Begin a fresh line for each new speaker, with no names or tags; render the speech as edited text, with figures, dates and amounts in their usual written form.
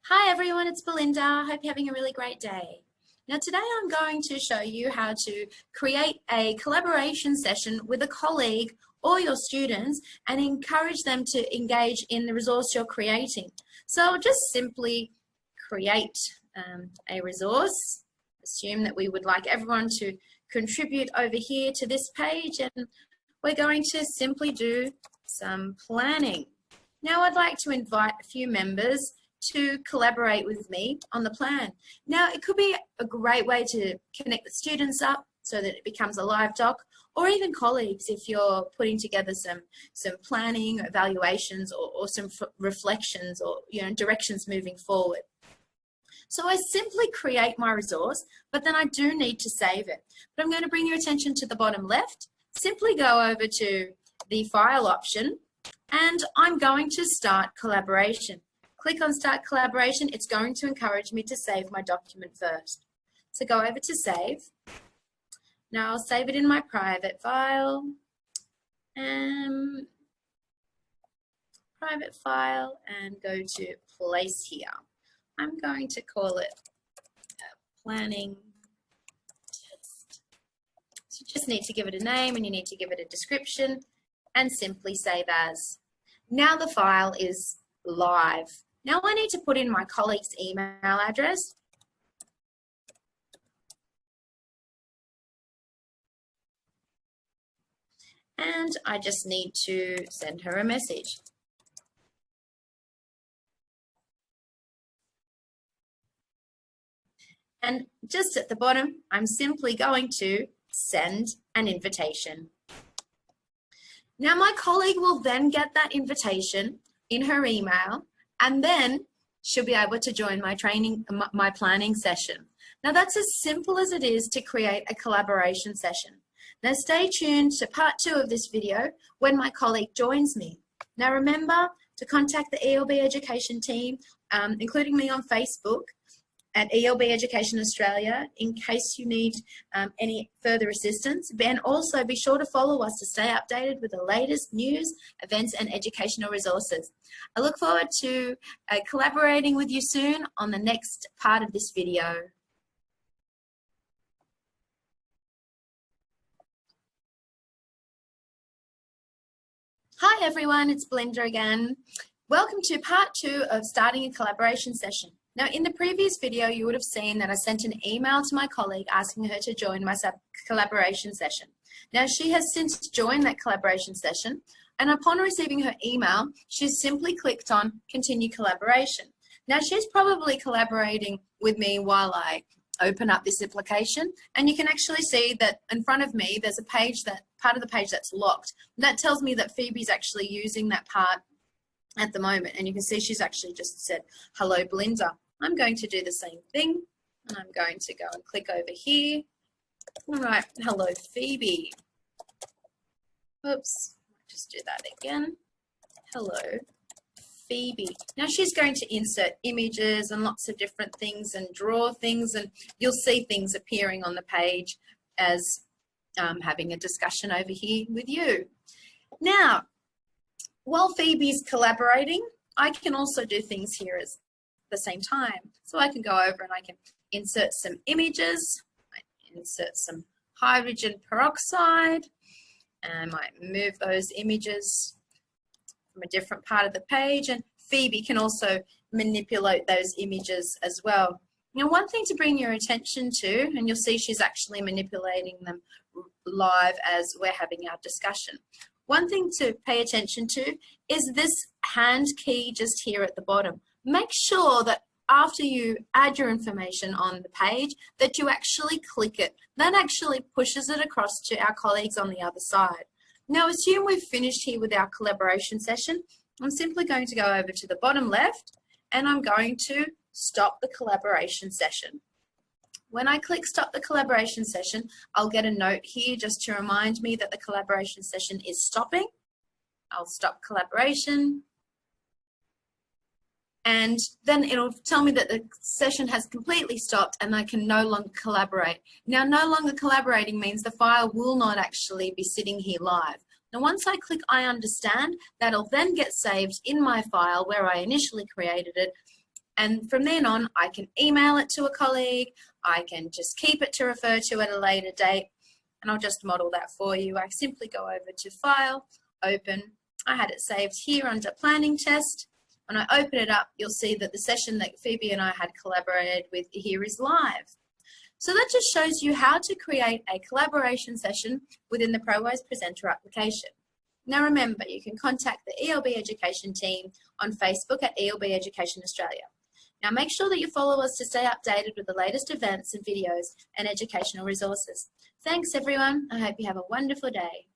Hi everyone, it's Belinda. Hope you're having a really great day. Now today I'm going to show you how to create a collaboration session with a colleague or your students and encourage them to engage in the resource you're creating. So I'll just simply create a resource. Assume that we would like everyone to contribute over here to this page, and we're going to simply do some planning. Now I'd like to invite a few members to collaborate with me on the plan. Now, it could be a great way to connect the students up so that it becomes a live doc, or even colleagues if you're putting together some planning, evaluations, or some reflections or directions moving forward. So I simply create my resource, but then I do need to save it. But I'm going to bring your attention to the bottom left. Simply go over to the file option, and I'm going to start collaboration. Click on Start Collaboration. It's going to encourage me to save my document first. So go over to Save. Now I'll save it in my private file. Private file, and go to Place here. I'm going to call it Planning Test. So you just need to give it a name, and you need to give it a description, and simply Save As. Now the file is live. Now I need to put in my colleague's email address. And I just need to send her a message. And just at the bottom, I'm simply going to send an invitation. Now my colleague will then get that invitation in her email, and then she'll be able to join my planning session. Now that's as simple as it is to create a collaboration session. Now stay tuned to part 2 of this video when my colleague joins me. Now remember to contact the ELB Education team, including me on Facebook at ELB Education Australia, in case you need any further assistance. And also be sure to follow us to stay updated with the latest news, events and educational resources. I look forward to collaborating with you soon on the next part of this video. Hi everyone, it's Belinda again. Welcome to part 2 of starting a collaboration session. Now, in the previous video, you would have seen that I sent an email to my colleague asking her to join my collaboration session. Now, she has since joined that collaboration session, and upon receiving her email, she's simply clicked on Continue Collaboration. Now, she's probably collaborating with me while I open up this application, and you can actually see that in front of me, there's a page part of the page that's locked. And that tells me that Phoebe's actually using that part at the moment, and you can see she's actually just said, "Hello, Belinda." I'm going to do the same thing, and I'm going to go and click over here. All right, hello, Phoebe. Oops, just do that again. Hello, Phoebe. Now she's going to insert images and lots of different things and draw things, and you'll see things appearing on the page as having a discussion over here with you. Now, while Phoebe's collaborating, I can also do things here at the same time. So I can go over and I can insert some images, I insert some hydrogen peroxide, and I might move those images from a different part of the page, and Phoebe can also manipulate those images as well. Now, one thing to bring your attention to, and you'll see she's actually manipulating them live as we're having our discussion. One thing to pay attention to is this hand key just here at the bottom. Make sure that after you add your information on the page that you actually click it. That actually pushes it across to our colleagues on the other side. Now assume we've finished here with our collaboration session. I'm simply going to go over to the bottom left, and I'm going to stop the collaboration session. When I click Stop the Collaboration Session, I'll get a note here just to remind me that the collaboration session is stopping. I'll stop collaboration. And then it'll tell me that the session has completely stopped and I can no longer collaborate. Now, no longer collaborating means the file will not actually be sitting here live. Now, once I click I understand, that'll then get saved in my file where I initially created it, And from then on, I can email it to a colleague. I can just keep it to refer to at a later date. And I'll just model that for you. I simply go over to File, Open. I had it saved here under Planning Test. When I open it up, you'll see that the session that Phoebe and I had collaborated with here is live. So that just shows you how to create a collaboration session within the Prowise Presenter application. Now remember, you can contact the ELB Education team on Facebook at ELB Education Australia. Now make sure that you follow us to stay updated with the latest events and videos and educational resources. Thanks everyone. I hope you have a wonderful day.